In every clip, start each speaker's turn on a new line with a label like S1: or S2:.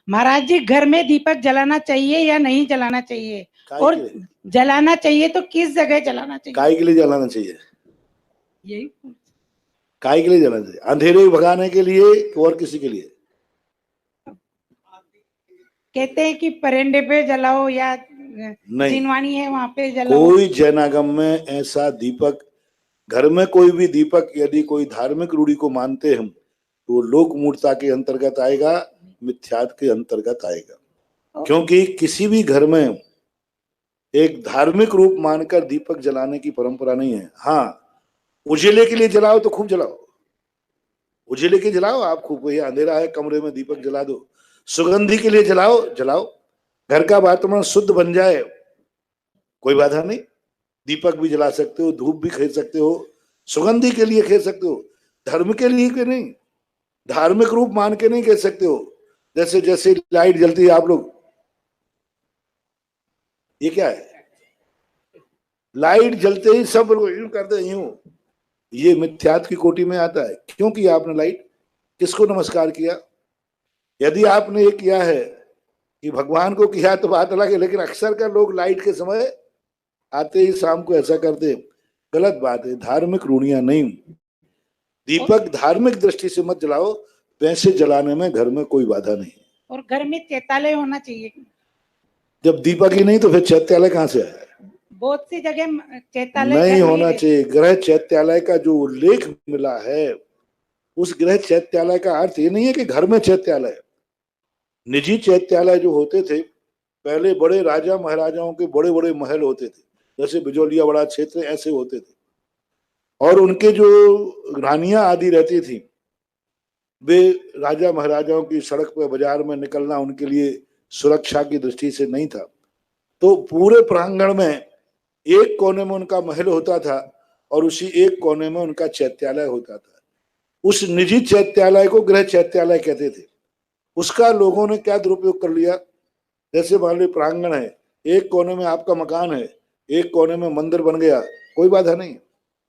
S1: महाराज जी, घर में दीपक जलाना चाहिए या नहीं जलाना चाहिए, और
S2: काय
S1: जलाना चाहिए तो किस जगह जलाना चाहिए?
S2: के लिए जलाना चाहिए?
S1: यही
S2: काय के लिए जलाना चाहिए? अंधेरे भगाने के लिए और किसी के लिए?
S1: कहते हैं कि परेंडे पे जलाओ या
S2: नहीं,
S1: जिनवानी है वहां पे जलाओ।
S2: कोई जैनागम में ऐसा दीपक, घर में कोई भी दीपक यदि कोई धार्मिक रूढ़ी को मानते हम तो लोक मूर्ता के अंतर्गत आएगा, मिथ्यात के अंतर्गत आएगा। क्योंकि किसी भी घर में एक धार्मिक रूप मानकर दीपक जलाने की परंपरा नहीं है। हाँ, उजिले के लिए जलाओ तो खूब जलाओ, उजिले के जलाओ आप खूब, ये अंधेरा है कमरे में दीपक जला दो। सुगंधि के लिए जलाओ, जलाओ, घर का वातावरण शुद्ध बन जाए, कोई बाधा नहीं। दीपक भी जला सकते हो, धूप भी खरीद सकते हो, सुगंधि के लिए खरीद सकते हो, धर्म के लिए के नहीं, धार्मिक रूप मान के नहीं कह सकते हो। जैसे जैसे लाइट जलती है आप लोग, ये क्या है? लाइट जलते ही सब लोग यूं करते हैं, यूं, ये मिथ्यात की कोटि में आता है। क्यों किया आपने लाइट? किसको नमस्कार किया? यदि आपने ये किया है कि भगवान को किया तो बात अलग है, लेकिन अक्सर का लोग लाइट के समय आते ही शाम को ऐसा करते हैं, गलत बात है। धार्मिक रूढ़ियां नहीं, दीपक धार्मिक दृष्टि से मत जलाओ, पैसे जलाने में घर में कोई बाधा नहीं।
S1: और घर में चैतालय होना चाहिए।
S2: जब दीपक ही नहीं तो फिर चैत्यालय कहां से आया?
S1: बहुत सी जगह चैतालय
S2: नहीं होना चाहिए। गृह चैत्यालय का जो उल्लेख मिला है, उस गृह चैत्यालय का अर्थ ये नहीं है कि घर में चैत्यालय। निजी चैत्यालय जो होते थे पहले, बड़े राजा महाराजाओं के बड़े बड़े महल होते थे, जैसे बिजोलिया बड़ा क्षेत्र, ऐसे होते थे। और उनके जो रानियां आदि रहती थी, वे राजा महाराजाओं की सड़क पर बाजार में निकलना उनके लिए सुरक्षा की दृष्टि से नहीं था। तो पूरे प्रांगण में एक कोने में उनका महल होता था और उसी एक कोने में उनका चैत्यालय होता था। उस निजी चैत्यालय को गृह चैत्यालय कहते थे। उसका लोगों ने क्या दुरुपयोग कर लिया, जैसे मान लो प्रांगण है, एक कोने में आपका मकान है, एक कोने में मंदिर बन गया, कोई बाधा नहीं,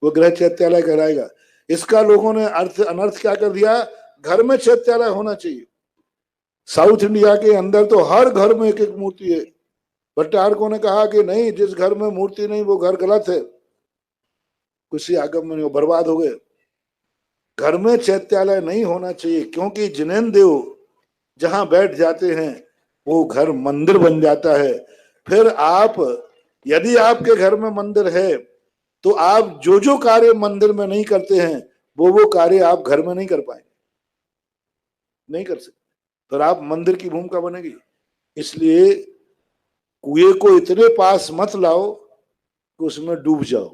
S2: वो गृह चैत्यालय कहलाएगा। इसका लोगों ने अर्थ अनर्थ क्या कर दिया, घर में चैत्यालय होना चाहिए। साउथ इंडिया के अंदर तो हर घर में एक एक मूर्ति है। भट्टारकों ने कहा कि नहीं, जिस घर में मूर्ति नहीं वो घर गलत है, किसी आगम में नहीं, बर्बाद हो गए। घर में चैत्यालय नहीं होना चाहिए, क्योंकि जिनेन देव जहां बैठ जाते हैं वो घर मंदिर बन जाता है। फिर आप, यदि आपके घर में मंदिर है तो आप जो जो कार्य मंदिर में नहीं करते हैं वो कार्य आप घर में नहीं कर पाएंगे, नहीं कर सकते, फिर आप मंदिर की भूमिका बनेगी। इसलिए कुएं को इतने पास मत लाओ कि उसमें डूब जाओ,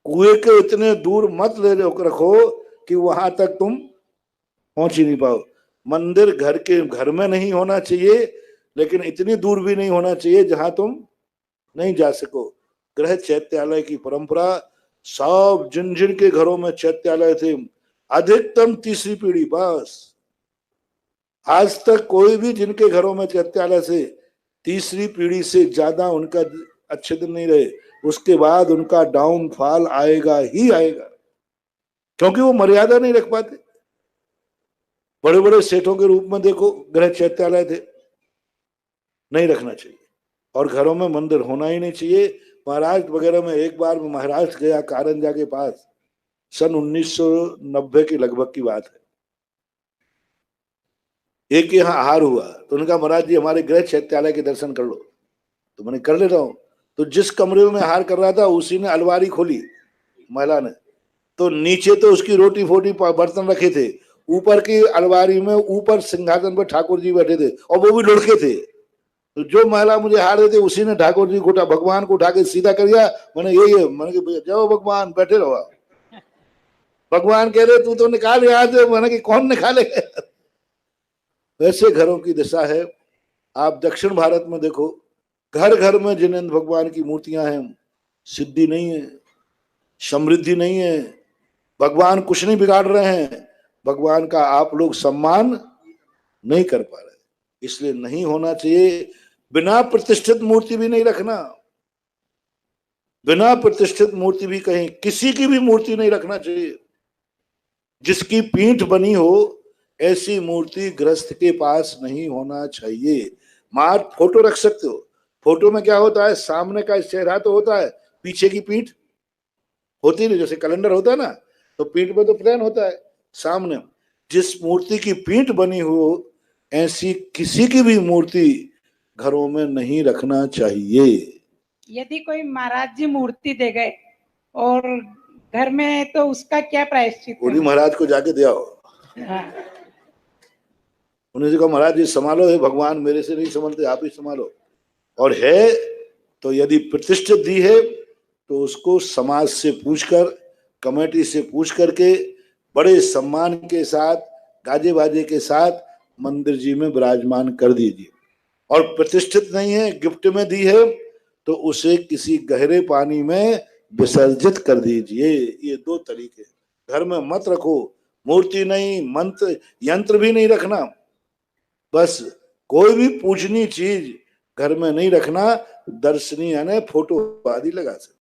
S2: कुएं के इतने दूर मत ले रखो कि वहां तक तुम पहुंच ही नहीं पाओ। मंदिर घर में नहीं होना चाहिए, लेकिन इतनी दूर भी नहीं होना चाहिए जहां तुम नहीं जा सको। गृह चैत्यालय की परंपरा, सब जिन जिन के घरों में चैत्यालय थे, अधिकतम तीसरी पीढ़ी बस, आज तक कोई भी जिनके घरों में चैत्यालय से तीसरी पीढ़ी से ज्यादा उनका अच्छे दिन नहीं रहे, उसके बाद उनका डाउनफॉल आएगा ही आएगा, क्योंकि वो मर्यादा नहीं रख पाते। बड़े बड़े सेठों के रूप में देखो गृह चैत्यालय थे, नहीं रखना चाहिए। और घरों में मंदिर होना ही नहीं चाहिए। महाराष्ट्र वगैरह में, एक बार मैं महाराष्ट्र गया कारंजा के पास, सन 1990 के लगभग की बात है, एक यहाँ आहार हुआ तो उन्होंने कहा महाराज जी हमारे गृह चैत्यालय के दर्शन कर लो। तो मैंने कर ले रहा हूँ। तो जिस कमरे में आहार कर रहा था उसी ने अलमारी खोली महिला ने, तो नीचे तो उसकी रोटी फोटी बर्तन रखे थे, ऊपर की अलमारी में ऊपर सिंहासन पर ठाकुर जी बैठे थे और वो भी लुढ़के थे। तो जो महिला मुझे हार देते उसी ने ठाकुर जी को भगवान को उठा के सीधा कर दिया। मैंने मैंने जाओ भगवान बैठे रहो। भगवान कह रहे तू तो निकाल यहाँ से। मैंने कि कौन निकालेगा? वैसे घरों की दशा है। आप दक्षिण भारत में देखो, घर घर में जिनेंद्र भगवान की मूर्तियां हैं, सिद्धि नहीं है, समृद्धि नहीं है, भगवान कुछ नहीं बिगाड़ रहे हैं, भगवान का आप लोग सम्मान नहीं कर पा रहे, इसलिए नहीं होना चाहिए। बिना प्रतिष्ठित मूर्ति भी नहीं रखना, बिना प्रतिष्ठित मूर्ति भी कहीं किसी की भी मूर्ति नहीं रखना चाहिए। जिसकी पीठ बनी हो, ऐसी मूर्ति गृहस्थ के पास नहीं होना चाहिए। मार फोटो रख सकते हो, फोटो में क्या होता है, सामने का चेहरा तो होता है, पीछे की पीठ होती नहीं, जैसे कैलेंडर होता है ना, तो पीठ में तो प्लेन होता है, सामने जिस मूर्ति की पीठ बनी हो ऐसी किसी की भी मूर्ति घरों में नहीं रखना चाहिए।
S1: यदि कोई महाराज जी मूर्ति दे गए और घर में, तो उसका क्या प्रायश्चित
S2: बोली
S1: है?
S2: महाराज को जाके दे आओ,
S1: हाँ,
S2: उन्होंने कहा महाराज जी संभालो, हे भगवान मेरे से नहीं संभलते, आप ही संभालो। और है तो यदि प्रतिष्ठित दी है तो उसको समाज से पूछकर, कमेटी से पूछ करके बड़े सम्मान के साथ, गाजे बाजे के साथ मंदिर जी में विराजमान कर दीजिए। और प्रतिष्ठित नहीं है, गिफ्ट में दी है, तो उसे किसी गहरे पानी में विसर्जित कर दीजिए। ये दो तरीके। घर में मत रखो, मूर्ति नहीं, मंत्र यंत्र भी नहीं रखना, बस कोई भी पूजनीय चीज घर में नहीं रखना, दर्शनीय यानी फोटो आदि लगा सकते।